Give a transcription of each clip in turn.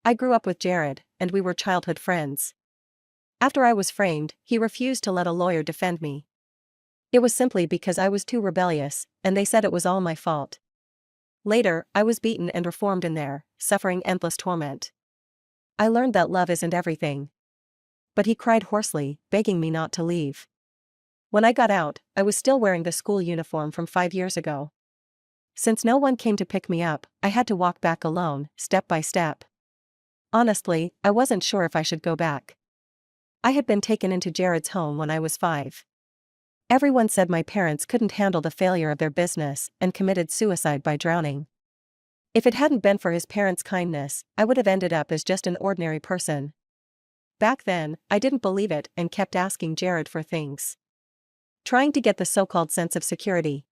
I grew up with Jared, and we were childhood friends. After I was framed, he refused to let a lawyer defend me. It was simply because I was too rebellious, and they said it was all my fault. Later, I was beaten and reformed in there, suffering endless torment. I learned that love isn't everything. But he cried hoarsely, begging me not to leave. When I got out, I was still wearing the school uniform from 5 years ago. Since no one came to pick me up, I had to walk back alone, step by step. Honestly, I wasn't sure if I should go back. I had been taken into Jared's home when I was 5. Everyone said my parents couldn't handle the failure of their business and committed suicide by drowning. If it hadn't been for his parents' kindness, I would have ended up as just an ordinary person. Back then, I didn't believe it and kept asking Jared for things, trying to get the so-called sense of security.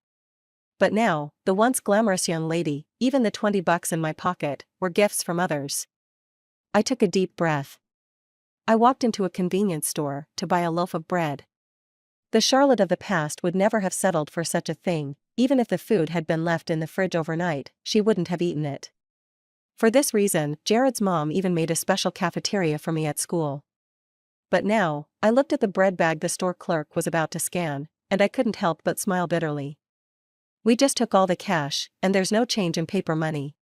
But now, the once glamorous young lady, even the $20 in my pocket, were gifts from others. I took a deep breath. I walked into a convenience store to buy a loaf of bread. The Charlotte of the past would never have settled for such a thing. Even if the food had been left in the fridge overnight, she wouldn't have eaten it. For this reason, Jared's mom even made a special cafeteria for me at school. But now, I looked at the bread bag the store clerk was about to scan, and I couldn't help but smile bitterly. We just took all the cash, and there's no change in paper money.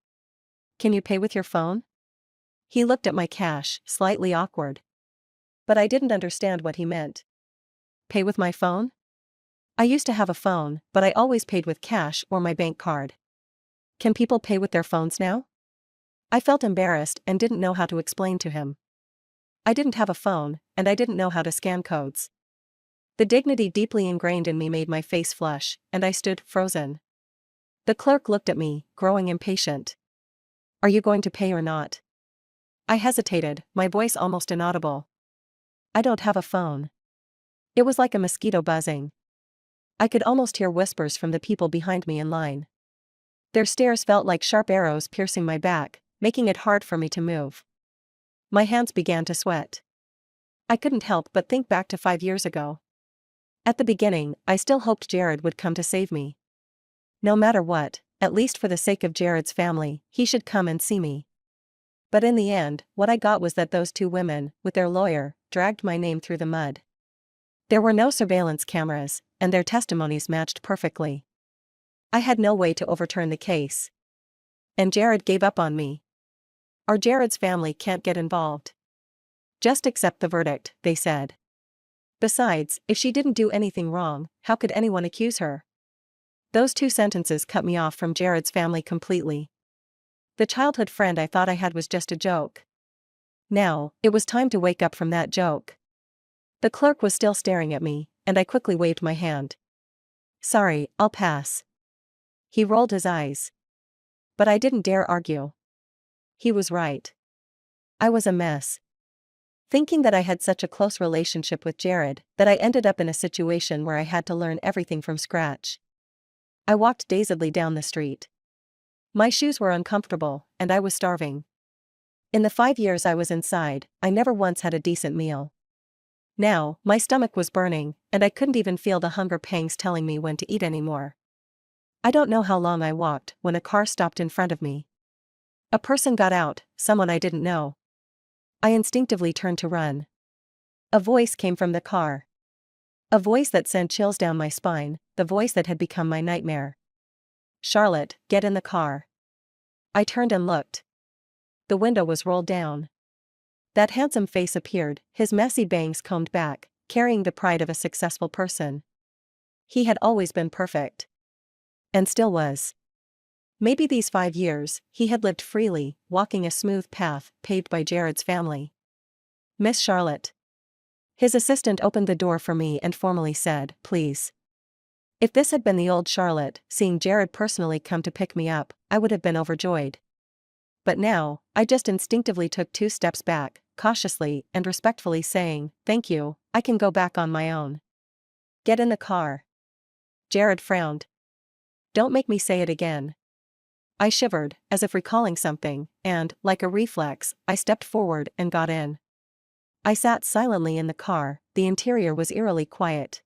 Can you pay with your phone? He looked at my cash, slightly awkward. But I didn't understand what he meant. Pay with my phone? I used to have a phone, but I always paid with cash or my bank card. Can people pay with their phones now? I felt embarrassed and didn't know how to explain to him. I didn't have a phone, and I didn't know how to scan codes. The dignity deeply ingrained in me made my face flush, and I stood frozen. The clerk looked at me, growing impatient. Are you going to pay or not? I hesitated, my voice almost inaudible. I don't have a phone. It was like a mosquito buzzing. I could almost hear whispers from the people behind me in line. Their stares felt like sharp arrows piercing my back, making it hard for me to move. My hands began to sweat. I couldn't help but think back to 5 years ago. At the beginning, I still hoped Jared would come to save me. No matter what, at least for the sake of Jared's family, he should come and see me. But in the end, what I got was that those 2 women, with their lawyer, dragged my name through the mud. There were no surveillance cameras, and their testimonies matched perfectly. I had no way to overturn the case. And Jared gave up on me. Or Jared's family can't get involved. Just accept the verdict, they said. Besides, if she didn't do anything wrong, how could anyone accuse her? Those 2 sentences cut me off from Jared's family completely. The childhood friend I thought I had was just a joke. Now, it was time to wake up from that joke. The clerk was still staring at me, and I quickly waved my hand. Sorry, I'll pass. He rolled his eyes. But I didn't dare argue. He was right. I was a mess. Thinking that I had such a close relationship with Jared, that I ended up in a situation where I had to learn everything from scratch. I walked dazedly down the street. My shoes were uncomfortable, and I was starving. In the 5 years I was inside, I never once had a decent meal. Now, my stomach was burning, and I couldn't even feel the hunger pangs telling me when to eat anymore. I don't know how long I walked when a car stopped in front of me. A person got out, someone I didn't know. I instinctively turned to run. A voice came from the car. A voice that sent chills down my spine, the voice that had become my nightmare. Charlotte, get in the car. I turned and looked. The window was rolled down. That handsome face appeared, his messy bangs combed back, carrying the pride of a successful person. He had always been perfect. And still was. Maybe these 5 years, he had lived freely, walking a smooth path paved by Jared's family. Miss Charlotte. His assistant opened the door for me and formally said, please. If this had been the old Charlotte, seeing Jared personally come to pick me up, I would have been overjoyed. But now, I just instinctively took 2 steps back, cautiously and respectfully saying, thank you, I can go back on my own. Get in the car. Jared frowned. Don't make me say it again. I shivered, as if recalling something, and, like a reflex, I stepped forward and got in. I sat silently in the car, the interior was eerily quiet.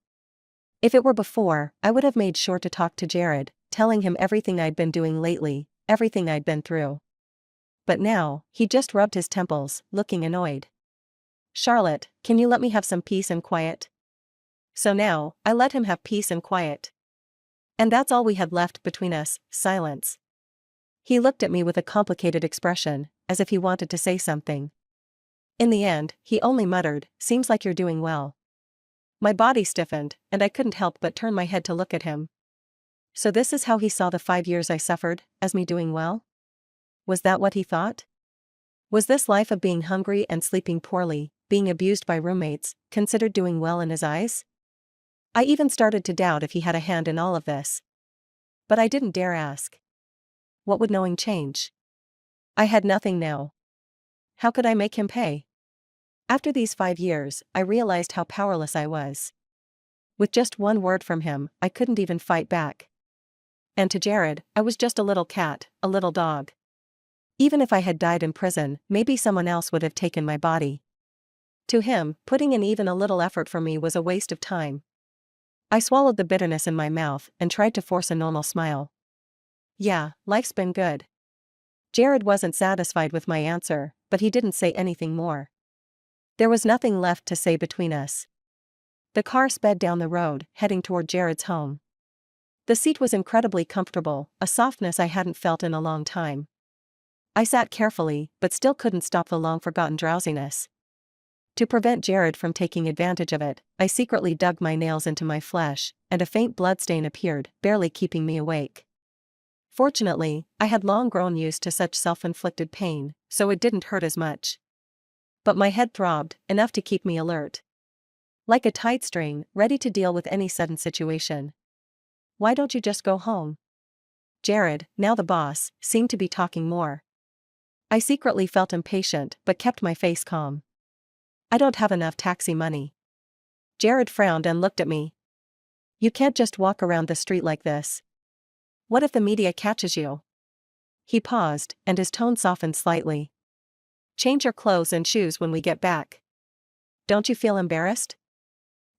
If it were before, I would have made sure to talk to Jared, telling him everything I'd been doing lately, everything I'd been through. But now, he just rubbed his temples, looking annoyed. Charlotte, can you let me have some peace and quiet? So now, I let him have peace and quiet. And that's all we had left between us, silence. He looked at me with a complicated expression, as if he wanted to say something. In the end, he only muttered, "Seems like you're doing well." My body stiffened, and I couldn't help but turn my head to look at him. So this is how he saw the 5 years I suffered, as me doing well? Was that what he thought? Was this life of being hungry and sleeping poorly, being abused by roommates, considered doing well in his eyes? I even started to doubt if he had a hand in all of this. But I didn't dare ask. What would knowing change? I had nothing now. How could I make him pay? After these 5 years, I realized how powerless I was. With just one word from him, I couldn't even fight back. And to Jared, I was just a little cat, a little dog. Even if I had died in prison, maybe someone else would have taken my body. To him, putting in even a little effort for me was a waste of time. I swallowed the bitterness in my mouth and tried to force a normal smile. Yeah, life's been good. Jared wasn't satisfied with my answer, but he didn't say anything more. There was nothing left to say between us. The car sped down the road, heading toward Jared's home. The seat was incredibly comfortable, a softness I hadn't felt in a long time. I sat carefully, but still couldn't stop the long-forgotten drowsiness. To prevent Jared from taking advantage of it, I secretly dug my nails into my flesh, and a faint bloodstain appeared, barely keeping me awake. Fortunately, I had long grown used to such self-inflicted pain, so it didn't hurt as much. But my head throbbed, enough to keep me alert. Like a tight string, ready to deal with any sudden situation. Why don't you just go home? Jared, now the boss, seemed to be talking more. I secretly felt impatient, but kept my face calm. I don't have enough taxi money. Jared frowned and looked at me. You can't just walk around the street like this. What if the media catches you? He paused, and his tone softened slightly. Change your clothes and shoes when we get back. Don't you feel embarrassed?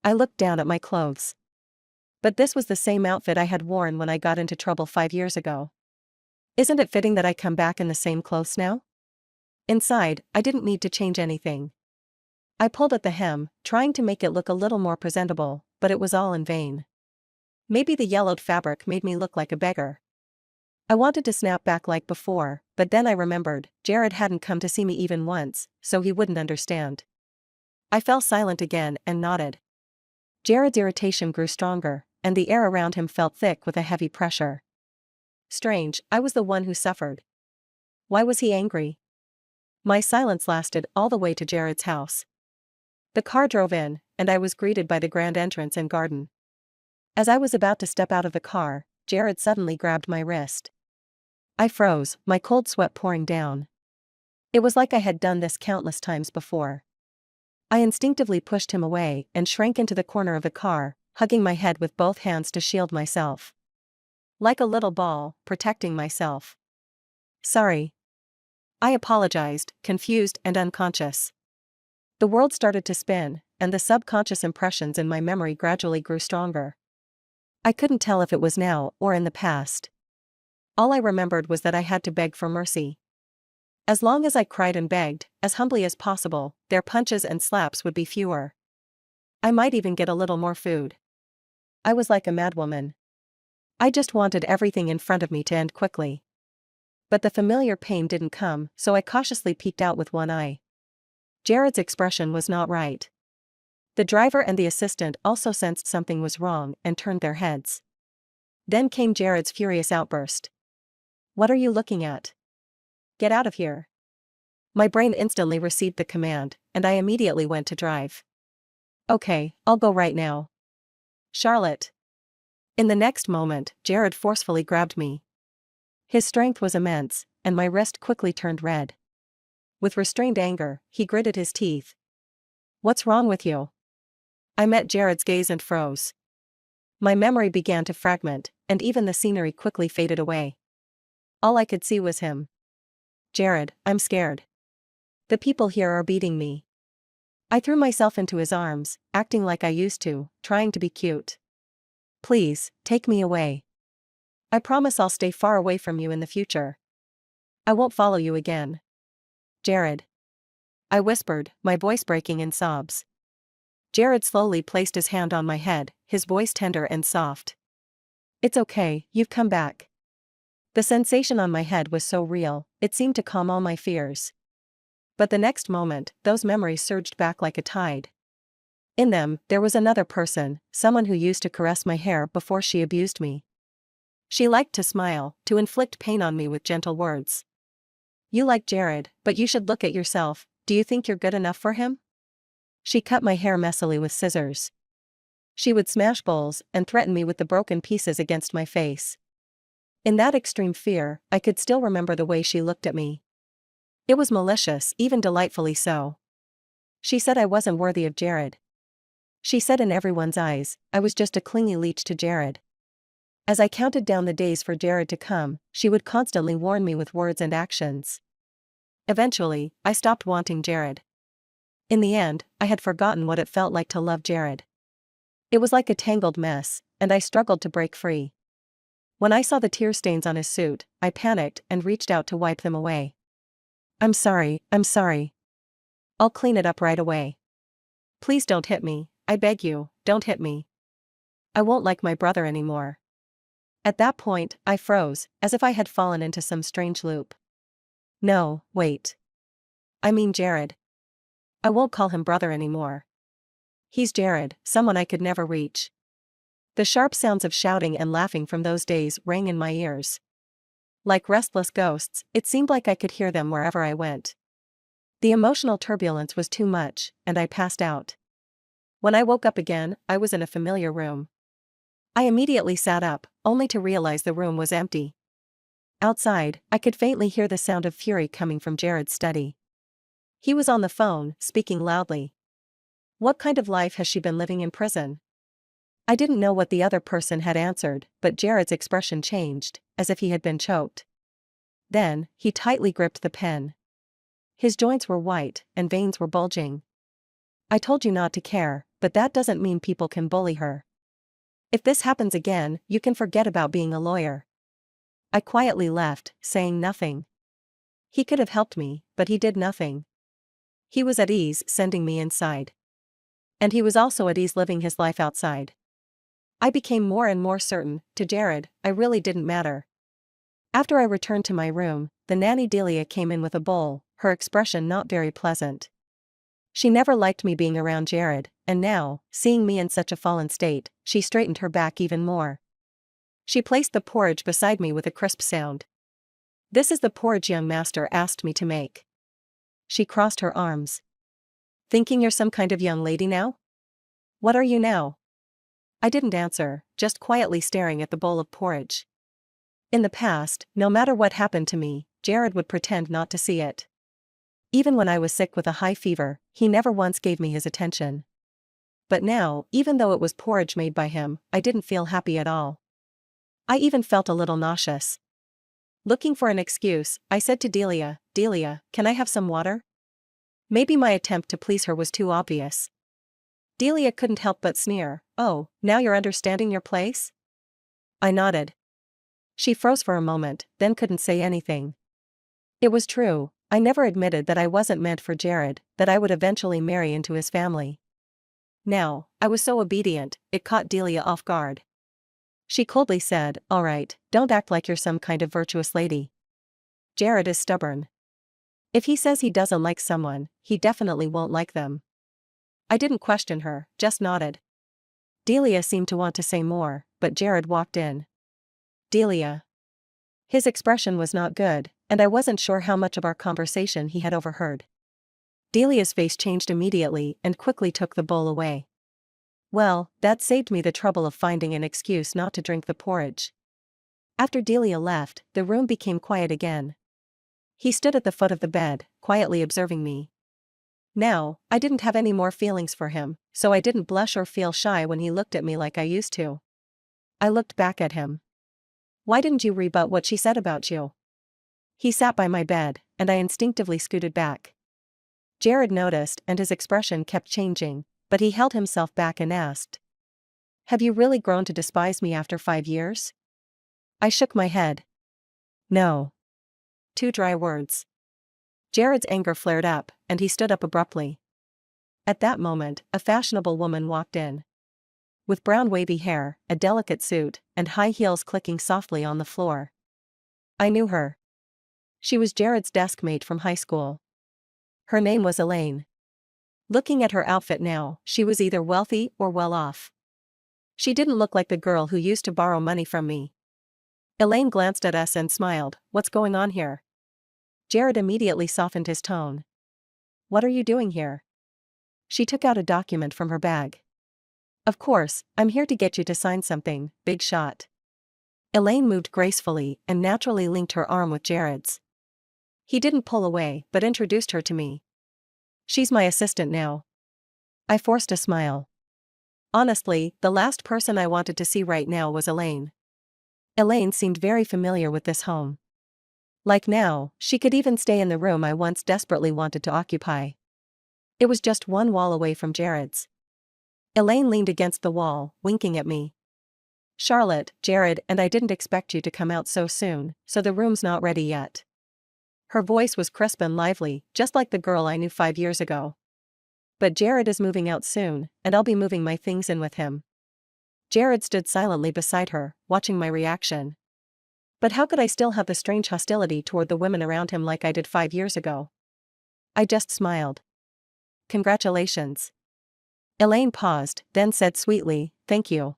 I looked down at my clothes. But this was the same outfit I had worn when I got into trouble 5 years ago. Isn't it fitting that I come back in the same clothes now? Inside, I didn't need to change anything. I pulled at the hem, trying to make it look a little more presentable, but it was all in vain. Maybe the yellowed fabric made me look like a beggar. I wanted to snap back like before, but then I remembered, Jared hadn't come to see me even once, so he wouldn't understand. I fell silent again and nodded. Jared's irritation grew stronger, and the air around him felt thick with a heavy pressure. Strange, I was the one who suffered. Why was he angry? My silence lasted all the way to Jared's house. The car drove in, and I was greeted by the grand entrance and garden. As I was about to step out of the car, Jared suddenly grabbed my wrist. I froze, my cold sweat pouring down. It was like I had done this countless times before. I instinctively pushed him away and shrank into the corner of the car, hugging my head with both hands to shield myself. Like a little ball, protecting myself. Sorry. I apologized, confused and unconscious. The world started to spin, and the subconscious impressions in my memory gradually grew stronger. I couldn't tell if it was now or in the past. All I remembered was that I had to beg for mercy. As long as I cried and begged, as humbly as possible, their punches and slaps would be fewer. I might even get a little more food. I was like a madwoman. I just wanted everything in front of me to end quickly. But the familiar pain didn't come, so I cautiously peeked out with one eye. Jared's expression was not right. The driver and the assistant also sensed something was wrong and turned their heads. Then came Jared's furious outburst. What are you looking at? Get out of here. My brain instantly received the command, and I immediately went to drive. Okay, I'll go right now. Charlotte. In the next moment, Jared forcefully grabbed me. His strength was immense, and my wrist quickly turned red. With restrained anger, he gritted his teeth. What's wrong with you? I met Jared's gaze and froze. My memory began to fragment, and even the scenery quickly faded away. All I could see was him. Jared, I'm scared. The people here are beating me. I threw myself into his arms, acting like I used to, trying to be cute. Please, take me away. I promise I'll stay far away from you in the future. I won't follow you again. Jared. I whispered, my voice breaking in sobs. Jared slowly placed his hand on my head, his voice tender and soft. It's okay, you've come back. The sensation on my head was so real, it seemed to calm all my fears. But the next moment, those memories surged back like a tide. In them, there was another person, someone who used to caress my hair before she abused me. She liked to smile, to inflict pain on me with gentle words. You like Jared, but you should look at yourself, do you think you're good enough for him? She cut my hair messily with scissors. She would smash bowls and threaten me with the broken pieces against my face. In that extreme fear, I could still remember the way she looked at me. It was malicious, even delightfully so. She said I wasn't worthy of Jared. She said in everyone's eyes, I was just a clingy leech to Jared. As I counted down the days for Jared to come, she would constantly warn me with words and actions. Eventually, I stopped wanting Jared. In the end, I had forgotten what it felt like to love Jared. It was like a tangled mess, and I struggled to break free. When I saw the tear stains on his suit, I panicked and reached out to wipe them away. I'm sorry. I'll clean it up right away. Please don't hit me, I beg you, don't hit me. I won't like my brother anymore. At that point, I froze, as if I had fallen into some strange loop. No, wait. I mean Jared. I won't call him brother anymore. He's Jared, someone I could never reach. The sharp sounds of shouting and laughing from those days rang in my ears. Like restless ghosts, it seemed like I could hear them wherever I went. The emotional turbulence was too much, and I passed out. When I woke up again, I was in a familiar room. I immediately sat up, only to realize the room was empty. Outside, I could faintly hear the sound of fury coming from Jared's study. He was on the phone, speaking loudly. What kind of life has she been living in prison? I didn't know what the other person had answered, but Jared's expression changed, as if he had been choked. Then, he tightly gripped the pen. His joints were white, and veins were bulging. I told you not to care, but that doesn't mean people can bully her. If this happens again, you can forget about being a lawyer. I quietly left, saying nothing. He could have helped me, but he did nothing. He was at ease sending me inside. And he was also at ease living his life outside. I became more and more certain, to Jared, I really didn't matter. After I returned to my room, the nanny Delia came in with a bowl, her expression not very pleasant. She never liked me being around Jared, and now, seeing me in such a fallen state, she straightened her back even more. She placed the porridge beside me with a crisp sound. This is the porridge young master asked me to make. She crossed her arms. Thinking you're some kind of young lady now? What are you now? I didn't answer, just quietly staring at the bowl of porridge. In the past, no matter what happened to me, Jared would pretend not to see it. Even when I was sick with a high fever, he never once gave me his attention. But now, even though it was porridge made by him, I didn't feel happy at all. I even felt a little nauseous. Looking for an excuse, I said to Delia, Delia, can I have some water? Maybe my attempt to please her was too obvious. Delia couldn't help but sneer, oh, now you're understanding your place? I nodded. She froze for a moment, then couldn't say anything. It was true, I never admitted that I wasn't meant for Jared, that I would eventually marry into his family. Now, I was so obedient, it caught Delia off guard. She coldly said, all right, don't act like you're some kind of virtuous lady. Jared is stubborn. If he says he doesn't like someone, he definitely won't like them. I didn't question her, just nodded. Delia seemed to want to say more, but Jared walked in. Delia. His expression was not good, and I wasn't sure how much of our conversation he had overheard. Delia's face changed immediately and quickly took the bowl away. Well, that saved me the trouble of finding an excuse not to drink the porridge. After Delia left, the room became quiet again. He stood at the foot of the bed, quietly observing me. Now, I didn't have any more feelings for him, so I didn't blush or feel shy when he looked at me like I used to. I looked back at him. Why didn't you rebut what she said about you? He sat by my bed, and I instinctively scooted back. Jared noticed and his expression kept changing, but he held himself back and asked. Have you really grown to despise me after 5 years? I shook my head. No. 2 dry words. Jared's anger flared up, and he stood up abruptly. At that moment, a fashionable woman walked in. With brown wavy hair, a delicate suit, and high heels clicking softly on the floor. I knew her. She was Jared's desk mate from high school. Her name was Elaine. Looking at her outfit now, she was either wealthy or well off. She didn't look like the girl who used to borrow money from me. Elaine glanced at us and smiled. What's going on here? Jared immediately softened his tone. What are you doing here? She took out a document from her bag. Of course, I'm here to get you to sign something, big shot. Elaine moved gracefully and naturally linked her arm with Jared's. He didn't pull away but introduced her to me. She's my assistant now. I forced a smile. Honestly, the last person I wanted to see right now was Elaine. Elaine seemed very familiar with this home. Like now, she could even stay in the room I once desperately wanted to occupy. It was just one wall away from Jared's. Elaine leaned against the wall, winking at me. Charlotte, Jared and I didn't expect you to come out so soon, so the room's not ready yet. Her voice was crisp and lively, just like the girl I knew 5 years ago. But Jared is moving out soon, and I'll be moving my things in with him. Jared stood silently beside her, watching my reaction. But how could I still have the strange hostility toward the women around him like I did 5 years ago? I just smiled. Congratulations. Elaine paused, then said sweetly, thank you.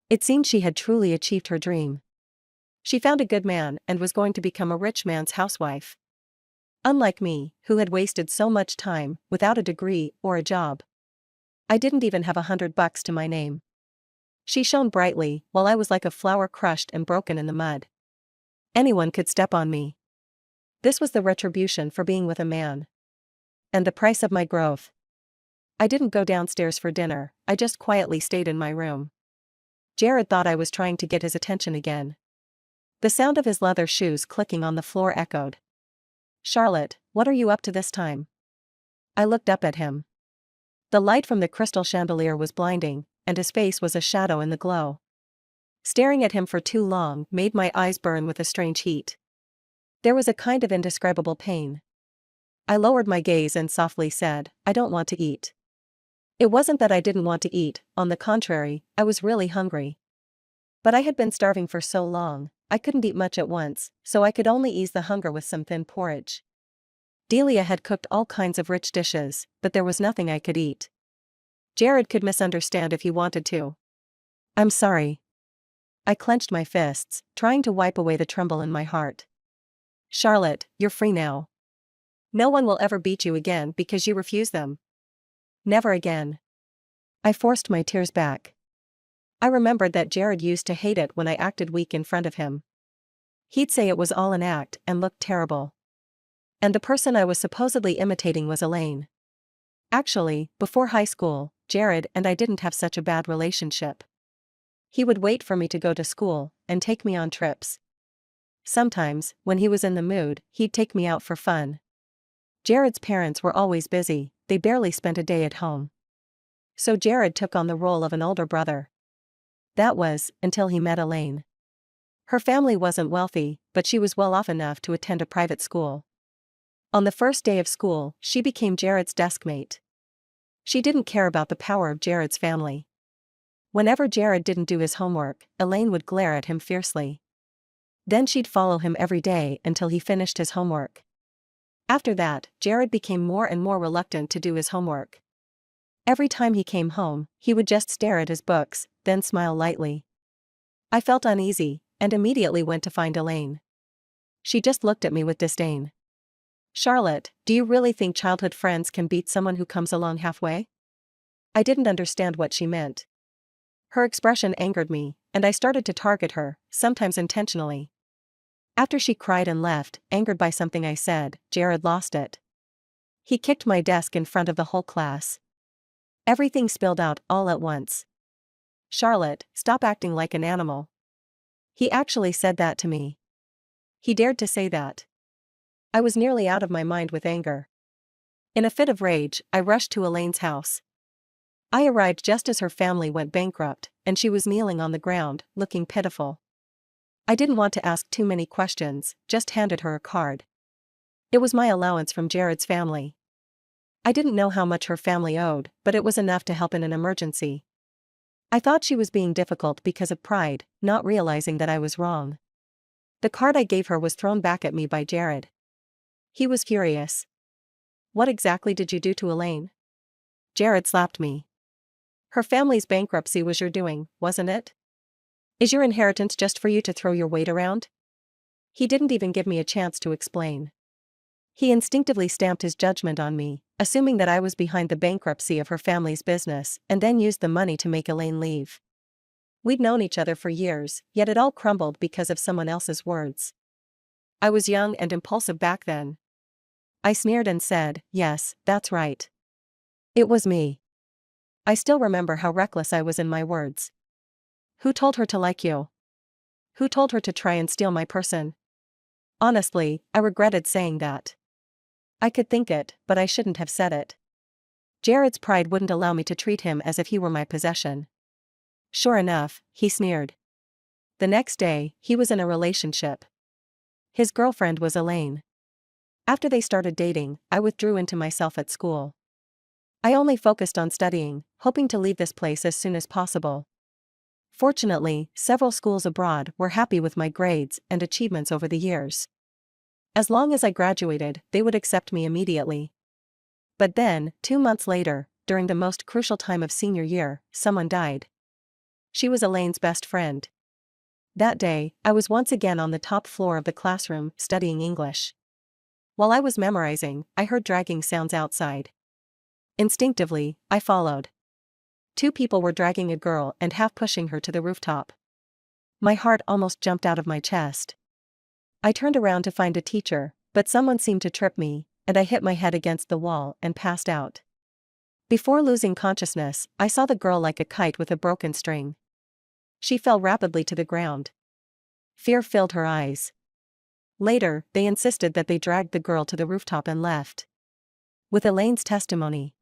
It seemed she had truly achieved her dream. She found a good man and was going to become a rich man's housewife. Unlike me, who had wasted so much time without a degree or a job. I didn't even have $100 to my name. She shone brightly, while I was like a flower crushed and broken in the mud. Anyone could step on me. This was the retribution for being with a man. And the price of my growth. I didn't go downstairs for dinner, I just quietly stayed in my room. Jared thought I was trying to get his attention again. The sound of his leather shoes clicking on the floor echoed. Charlotte, what are you up to this time? I looked up at him. The light from the crystal chandelier was blinding, and his face was a shadow in the glow. Staring at him for too long made my eyes burn with a strange heat. There was a kind of indescribable pain. I lowered my gaze and softly said, I don't want to eat. It wasn't that I didn't want to eat, on the contrary, I was really hungry. But I had been starving for so long, I couldn't eat much at once, so I could only ease the hunger with some thin porridge. Delia had cooked all kinds of rich dishes, but there was nothing I could eat. Jared could misunderstand if he wanted to. I'm sorry. I clenched my fists, trying to wipe away the tremble in my heart. Charlotte, you're free now. No one will ever beat you again because you refuse them. Never again. I forced my tears back. I remembered that Jared used to hate it when I acted weak in front of him. He'd say it was all an act and looked terrible. And the person I was supposedly imitating was Elaine. Actually, before high school, Jared and I didn't have such a bad relationship. He would wait for me to go to school and take me on trips. Sometimes, when he was in the mood, he'd take me out for fun. Jared's parents were always busy, they barely spent a day at home. So Jared took on the role of an older brother. That was, until he met Elaine. Her family wasn't wealthy, but she was well off enough to attend a private school. On the first day of school, she became Jared's deskmate. She didn't care about the power of Jared's family. Whenever Jared didn't do his homework, Elaine would glare at him fiercely. Then she'd follow him every day until he finished his homework. After that, Jared became more and more reluctant to do his homework. Every time he came home, he would just stare at his books, then smile lightly. I felt uneasy, and immediately went to find Elaine. She just looked at me with disdain. Charlotte, do you really think childhood friends can beat someone who comes along halfway? I didn't understand what she meant. Her expression angered me, and I started to target her, sometimes intentionally. After she cried and left, angered by something I said, Jared lost it. He kicked my desk in front of the whole class. Everything spilled out all at once. Charlotte, stop acting like an animal. He actually said that to me. He dared to say that. I was nearly out of my mind with anger. In a fit of rage, I rushed to Elaine's house. I arrived just as her family went bankrupt, and she was kneeling on the ground, looking pitiful. I didn't want to ask too many questions, just handed her a card. It was my allowance from Jared's family. I didn't know how much her family owed, but it was enough to help in an emergency. I thought she was being difficult because of pride, not realizing that I was wrong. The card I gave her was thrown back at me by Jared. He was furious. "What exactly did you do to Elaine?" Jared slapped me. "Her family's bankruptcy was your doing, wasn't it? Is your inheritance just for you to throw your weight around?" He didn't even give me a chance to explain. He instinctively stamped his judgment on me, assuming that I was behind the bankruptcy of her family's business, and then used the money to make Elaine leave. We'd known each other for years, yet it all crumbled because of someone else's words. I was young and impulsive back then. I sneered and said, "Yes, that's right. It was me." I still remember how reckless I was in my words. "Who told her to like you? Who told her to try and steal my person?" Honestly, I regretted saying that. I could think it, but I shouldn't have said it. Jared's pride wouldn't allow me to treat him as if he were my possession. Sure enough, he sneered. The next day, he was in a relationship. His girlfriend was Elaine. After they started dating, I withdrew into myself at school. I only focused on studying, hoping to leave this place as soon as possible. Fortunately, several schools abroad were happy with my grades and achievements over the years. As long as I graduated, they would accept me immediately. But then, 2 months later, during the most crucial time of senior year, someone died. She was Elaine's best friend. That day, I was once again on the top floor of the classroom, studying English. While I was memorizing, I heard dragging sounds outside. Instinctively, I followed. 2 people were dragging a girl and half pushing her to the rooftop. My heart almost jumped out of my chest. I turned around to find a teacher, but someone seemed to trip me, and I hit my head against the wall and passed out. Before losing consciousness, I saw the girl like a kite with a broken string. She fell rapidly to the ground. Fear filled her eyes. Later, they insisted that they dragged the girl to the rooftop and left. With Elaine's testimony,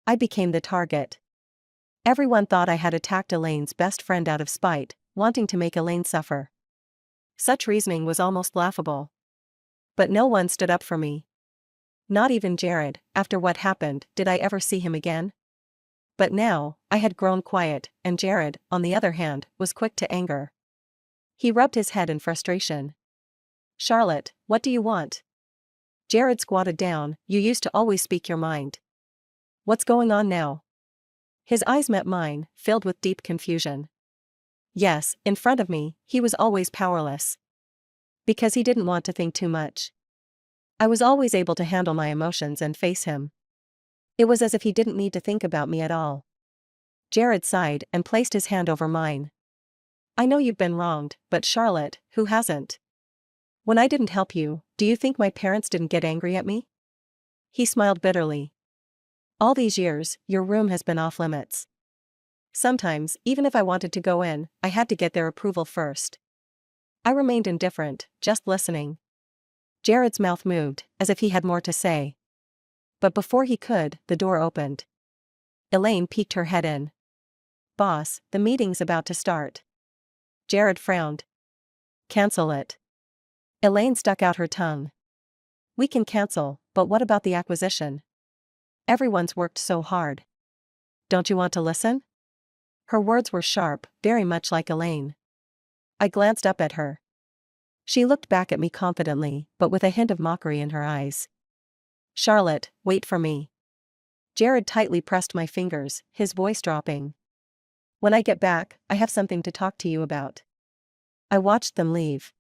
I became the target. Everyone thought I had attacked Elaine's best friend out of spite, wanting to make Elaine suffer. Such reasoning was almost laughable. But no one stood up for me. Not even Jared. After what happened, did I ever see him again? But now, I had grown quiet, and Jared, on the other hand, was quick to anger. He rubbed his head in frustration. "Charlotte, what do you want?" Jared squatted down. "You used to always speak your mind. What's going on now?" His eyes met mine, filled with deep confusion. Yes, in front of me, he was always powerless. Because he didn't want to think too much. I was always able to handle my emotions and face him. It was as if he didn't need to think about me at all. Jared sighed and placed his hand over mine. "I know you've been wronged, but Charlotte, who hasn't? When I didn't help you, do you think my parents didn't get angry at me?" He smiled bitterly. "All these years, your room has been off limits. Sometimes, even if I wanted to go in, I had to get their approval first." I remained indifferent, just listening. Jared's mouth moved, as if he had more to say. But before he could, the door opened. Elaine peeked her head in. "Boss, the meeting's about to start." Jared frowned. "Cancel it." Elaine stuck out her tongue. "We can cancel, but what about the acquisition? Everyone's worked so hard. Don't you want to listen?" Her words were sharp, very much like Elaine. I glanced up at her. She looked back at me confidently, but with a hint of mockery in her eyes. "Charlotte, wait for me." Jared tightly pressed my fingers, his voice dropping. "When I get back, I have something to talk to you about." I watched them leave.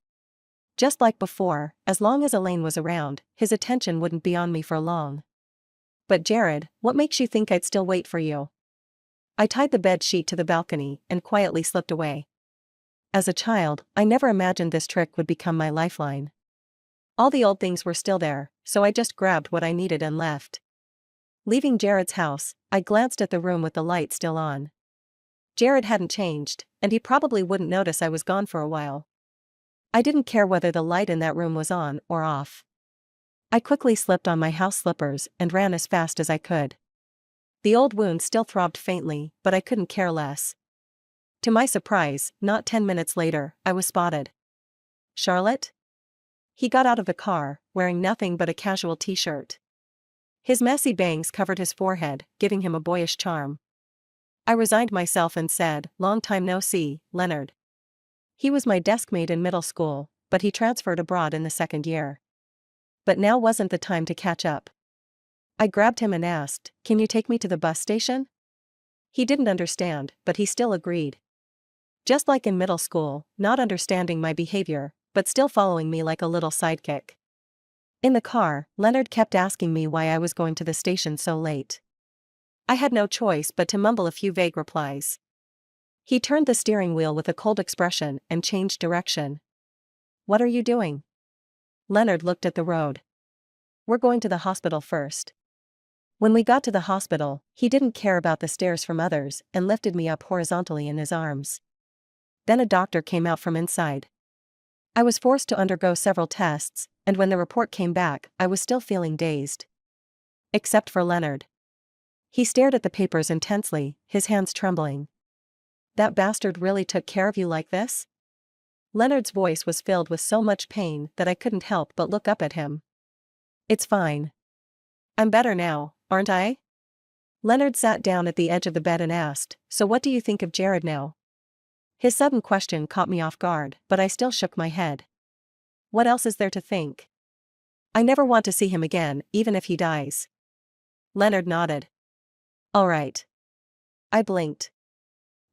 Just like before, as long as Elaine was around, his attention wouldn't be on me for long. "But Jared, what makes you think I'd still wait for you?" I tied the bed sheet to the balcony and quietly slipped away. As a child, I never imagined this trick would become my lifeline. All the old things were still there, so I just grabbed what I needed and left. Leaving Jared's house, I glanced at the room with the light still on. Jared hadn't changed, and he probably wouldn't notice I was gone for a while. I didn't care whether the light in that room was on or off. I quickly slipped on my house slippers and ran as fast as I could. The old wound still throbbed faintly, but I couldn't care less. To my surprise, not 10 minutes later, I was spotted. Charlotte? He got out of the car, wearing nothing but a casual t-shirt. His messy bangs covered his forehead, giving him a boyish charm. I resigned myself and said, "Long time no see, Leonard." He was my desk mate in middle school, but he transferred abroad in the second year. But now wasn't the time to catch up. I grabbed him and asked, "Can you take me to the bus station?" He didn't understand, but he still agreed. Just like in middle school, not understanding my behavior, but still following me like a little sidekick. In the car, Leonard kept asking me why I was going to the station so late. I had no choice but to mumble a few vague replies. He turned the steering wheel with a cold expression and changed direction. "What are you doing?" Leonard looked at the road. "We're going to the hospital first." When we got to the hospital, he didn't care about the stares from others and lifted me up horizontally in his arms. Then a doctor came out from inside. I was forced to undergo several tests, and when the report came back, I was still feeling dazed. Except for Leonard. He stared at the papers intensely, his hands trembling. "That bastard really took care of you like this?" Leonard's voice was filled with so much pain that I couldn't help but look up at him. "It's fine. I'm better now, aren't I?" Leonard sat down at the edge of the bed and asked, "So what do you think of Jared now?" His sudden question caught me off guard, but I still shook my head. What else is there to think? I never want to see him again, even if he dies. Leonard nodded. "All right." I blinked.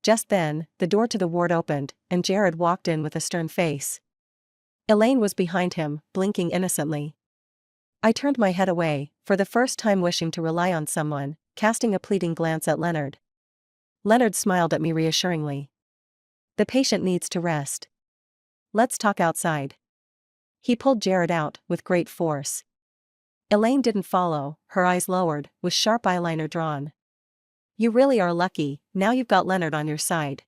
Just then, the door to the ward opened, and Jared walked in with a stern face. Elaine was behind him, blinking innocently. I turned my head away, for the first time wishing to rely on someone, casting a pleading glance at Leonard. Leonard smiled at me reassuringly. "The patient needs to rest. Let's talk outside." He pulled Jared out, with great force. Elaine didn't follow, her eyes lowered, with sharp eyeliner drawn. "You really are lucky, now you've got Leonard on your side."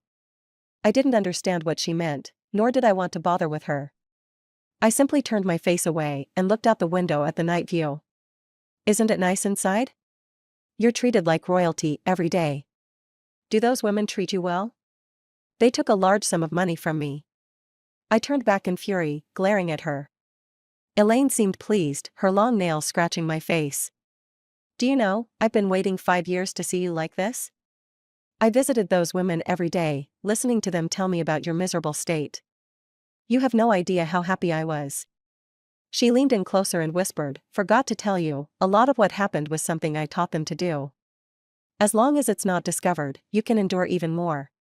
I didn't understand what she meant, nor did I want to bother with her. I simply turned my face away and looked out the window at the night view. "Isn't it nice inside? You're treated like royalty every day. Do those women treat you well?" "They took a large sum of money from me." I turned back in fury, glaring at her. Elaine seemed pleased, her long nails scratching my face. "Do you know, I've been waiting 5 years to see you like this? I visited those women every day, listening to them tell me about your miserable state. You have no idea how happy I was." She leaned in closer and whispered, "Forgot to tell you, a lot of what happened was something I taught them to do. As long as it's not discovered, you can endure even more."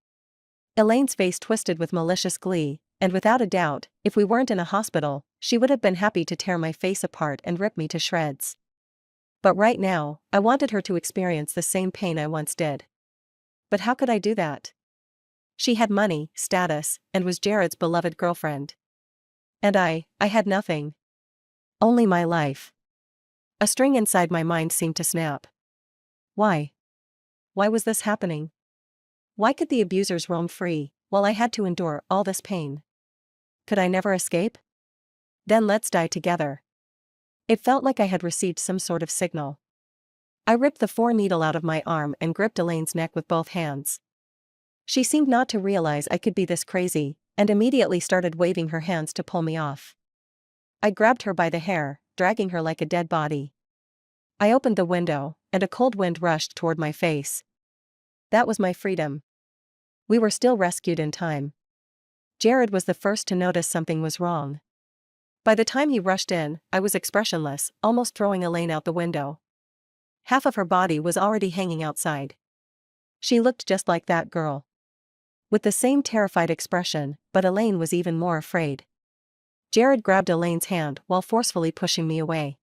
Elaine's face twisted with malicious glee, and without a doubt, if we weren't in a hospital, she would have been happy to tear my face apart and rip me to shreds. But right now, I wanted her to experience the same pain I once did. But how could I do that? She had money, status, and was Jared's beloved girlfriend. And I had nothing. Only my life. A string inside my mind seemed to snap. Why? Why was this happening? Why could the abusers roam free, while I had to endure all this pain? Could I never escape? Then let's die together. It felt like I had received some sort of signal. I ripped the 4 needle out of my arm and gripped Elaine's neck with both hands. She seemed not to realize I could be this crazy, and immediately started waving her hands to pull me off. I grabbed her by the hair, dragging her like a dead body. I opened the window, and a cold wind rushed toward my face. That was my freedom. We were still rescued in time. Jared was the first to notice something was wrong. By the time he rushed in, I was expressionless, almost throwing Elaine out the window. Half of her body was already hanging outside. She looked just like that girl. With the same terrified expression, but Elaine was even more afraid. Jared grabbed Elaine's hand while forcefully pushing me away.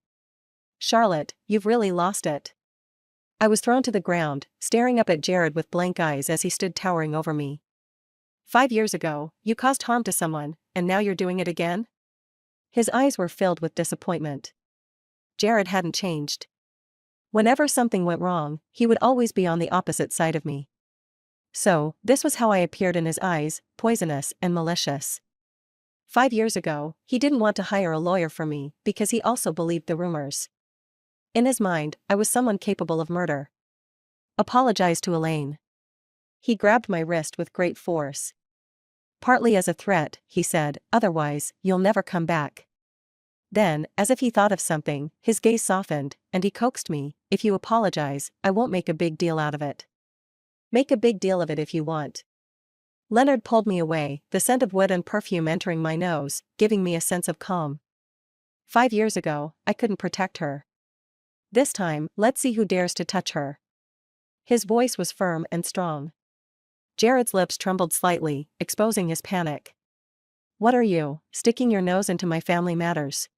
"Charlotte, you've really lost it." I was thrown to the ground, staring up at Jared with blank eyes as he stood towering over me. 5 years ago, you caused harm to someone, and now you're doing it again? His eyes were filled with disappointment. Jared hadn't changed. Whenever something went wrong, he would always be on the opposite side of me. So, this was how I appeared in his eyes, poisonous and malicious. 5 years ago, he didn't want to hire a lawyer for me because he also believed the rumors. In his mind, I was someone capable of murder. "Apologize to Elaine." He grabbed my wrist with great force. Partly as a threat, he said, otherwise, you'll never come back. Then, as if he thought of something, his gaze softened, and he coaxed me, if you apologize, I won't make a big deal out of it. Make a big deal of it if you want. Leonard pulled me away, the scent of wood and perfume entering my nose, giving me a sense of calm. 5 years ago, I couldn't protect her. This time, let's see who dares to touch her. His voice was firm and strong. Jared's lips trembled slightly, exposing his panic. What are you, sticking your nose into my family matters?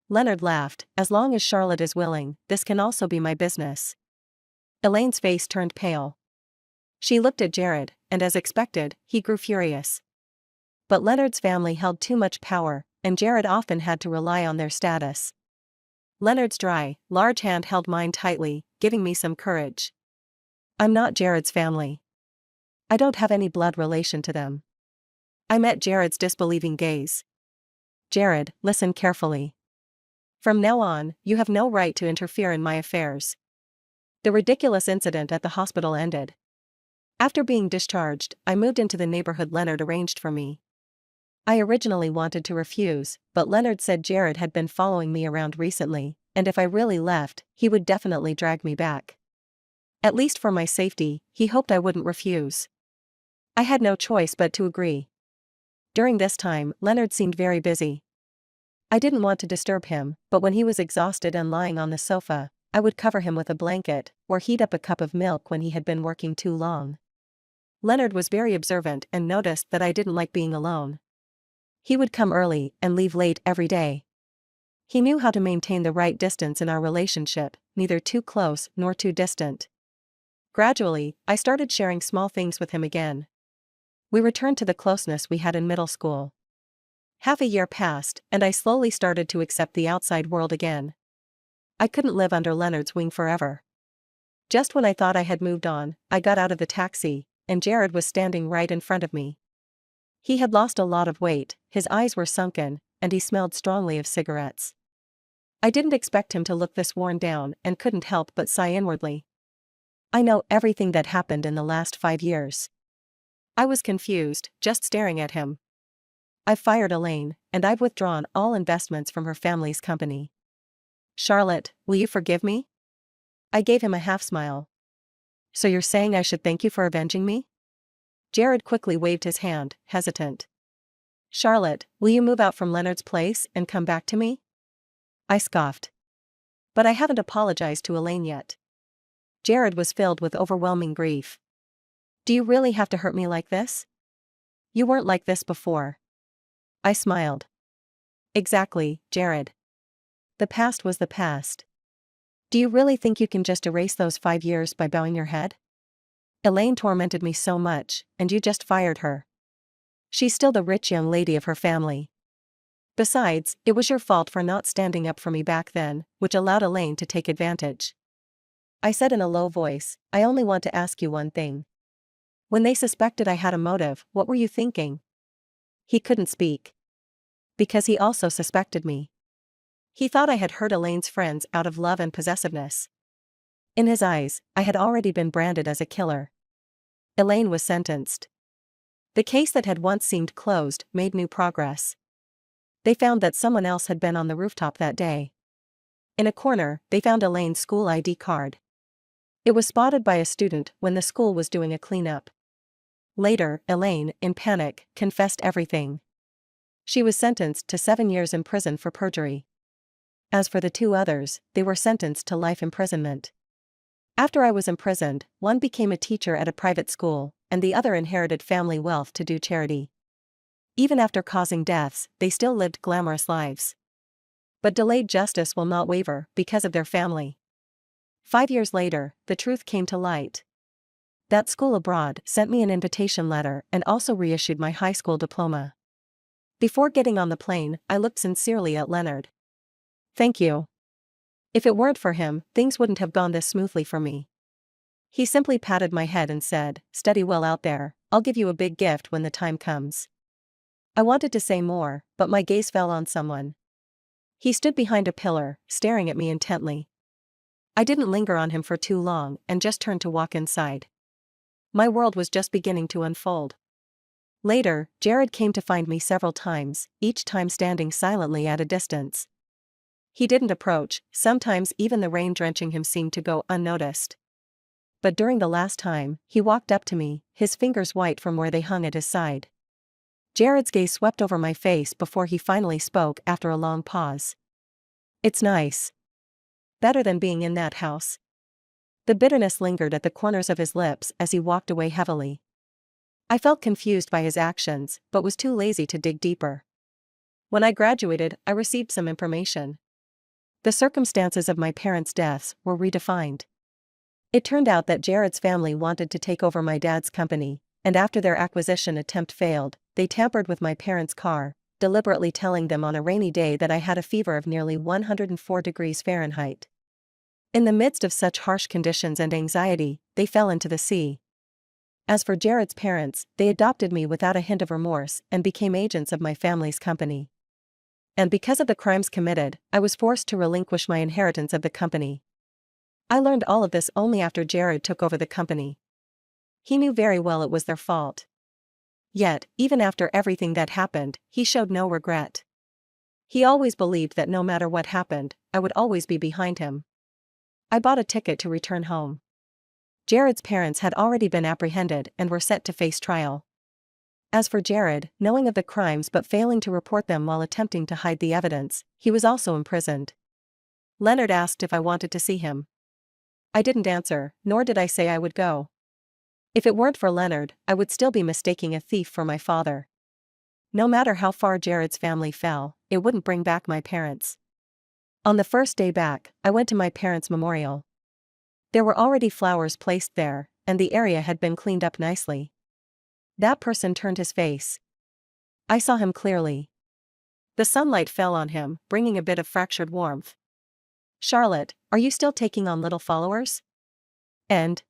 Leonard laughed, as long as Charlotte is willing, this can also be my business. Elaine's face turned pale. She looked at Jared, and as expected, he grew furious. But Leonard's family held too much power, and Jared often had to rely on their status. Leonard's dry, large hand held mine tightly, giving me some courage. I'm not Jared's family. I don't have any blood relation to them. I met Jared's disbelieving gaze. Jared, listen carefully. From now on, you have no right to interfere in my affairs. The ridiculous incident at the hospital ended. After being discharged, I moved into the neighborhood Leonard arranged for me. I originally wanted to refuse, but Leonard said Jared had been following me around recently, and if I really left, he would definitely drag me back. At least for my safety, he hoped I wouldn't refuse. I had no choice but to agree. During this time, Leonard seemed very busy. I didn't want to disturb him, but when he was exhausted and lying on the sofa, I would cover him with a blanket, or heat up a cup of milk when he had been working too long. Leonard was very observant and noticed that I didn't like being alone. He would come early and leave late every day. He knew how to maintain the right distance in our relationship, neither too close nor too distant. Gradually, I started sharing small things with him again. We returned to the closeness we had in middle school. Half a year passed, and I slowly started to accept the outside world again. I couldn't live under Leonard's wing forever. Just when I thought I had moved on, I got out of the taxi, and Jared was standing right in front of me. He had lost a lot of weight, his eyes were sunken, and he smelled strongly of cigarettes. I didn't expect him to look this worn down and couldn't help but sigh inwardly. I know everything that happened in the last 5 years. I was confused, just staring at him. I've fired Elaine, and I've withdrawn all investments from her family's company. Charlotte, will you forgive me? I gave him a half smile. So you're saying I should thank you for avenging me? Jared quickly waved his hand, hesitant. Charlotte, will you move out from Leonard's place and come back to me? I scoffed. But I haven't apologized to Elaine yet. Jared was filled with overwhelming grief. Do you really have to hurt me like this? You weren't like this before. I smiled. Exactly, Jared. The past was the past. Do you really think you can just erase those 5 years by bowing your head? Elaine tormented me so much, and you just fired her. She's still the rich young lady of her family. Besides, it was your fault for not standing up for me back then, which allowed Elaine to take advantage. I said in a low voice, I only want to ask you one thing. When they suspected I had a motive, what were you thinking? He couldn't speak. Because he also suspected me. He thought I had hurt Elaine's friends out of love and possessiveness. In his eyes, I had already been branded as a killer. Elaine was sentenced. The case that had once seemed closed made new progress. They found that someone else had been on the rooftop that day. In a corner, they found Elaine's school ID card. It was spotted by a student when the school was doing a cleanup. Later, Elaine, in panic, confessed everything. She was sentenced to 7 years in prison for perjury. As for the 2 others, they were sentenced to life imprisonment. After I was imprisoned, one became a teacher at a private school, and the other inherited family wealth to do charity. Even after causing deaths, they still lived glamorous lives. But delayed justice will not waver because of their family. 5 years later, the truth came to light. That school abroad sent me an invitation letter and also reissued my high school diploma. Before getting on the plane, I looked sincerely at Leonard. Thank you. If it weren't for him, things wouldn't have gone this smoothly for me. He simply patted my head and said, study well out there, I'll give you a big gift when the time comes. I wanted to say more, but my gaze fell on someone. He stood behind a pillar, staring at me intently. I didn't linger on him for too long and just turned to walk inside. My world was just beginning to unfold. Later, Jared came to find me several times, each time standing silently at a distance. He didn't approach, sometimes even the rain drenching him seemed to go unnoticed. But during the last time, he walked up to me, his fingers white from where they hung at his side. Jared's gaze swept over my face before he finally spoke after a long pause. "It's nice. Better than being in that house." The bitterness lingered at the corners of his lips as he walked away heavily. I felt confused by his actions, but was too lazy to dig deeper. When I graduated, I received some information. The circumstances of my parents' deaths were redefined. It turned out that Jared's family wanted to take over my dad's company, and after their acquisition attempt failed, they tampered with my parents' car, deliberately telling them on a rainy day that I had a fever of nearly 104 degrees Fahrenheit. In the midst of such harsh conditions and anxiety, they fell into the sea. As for Jared's parents, they adopted me without a hint of remorse and became agents of my family's company. And because of the crimes committed, I was forced to relinquish my inheritance of the company. I learned all of this only after Jared took over the company. He knew very well it was their fault. Yet, even after everything that happened, he showed no regret. He always believed that no matter what happened, I would always be behind him. I bought a ticket to return home. Jared's parents had already been apprehended and were set to face trial. As for Jared, knowing of the crimes but failing to report them while attempting to hide the evidence, he was also imprisoned. Leonard asked if I wanted to see him. I didn't answer, nor did I say I would go. If it weren't for Leonard, I would still be mistaking a thief for my father. No matter how far Jared's family fell, it wouldn't bring back my parents. On the first day back, I went to my parents' memorial. There were already flowers placed there, and the area had been cleaned up nicely. That person turned his face. I saw him clearly. The sunlight fell on him, bringing a bit of fractured warmth. "Charlotte, are you still taking on little followers?" And,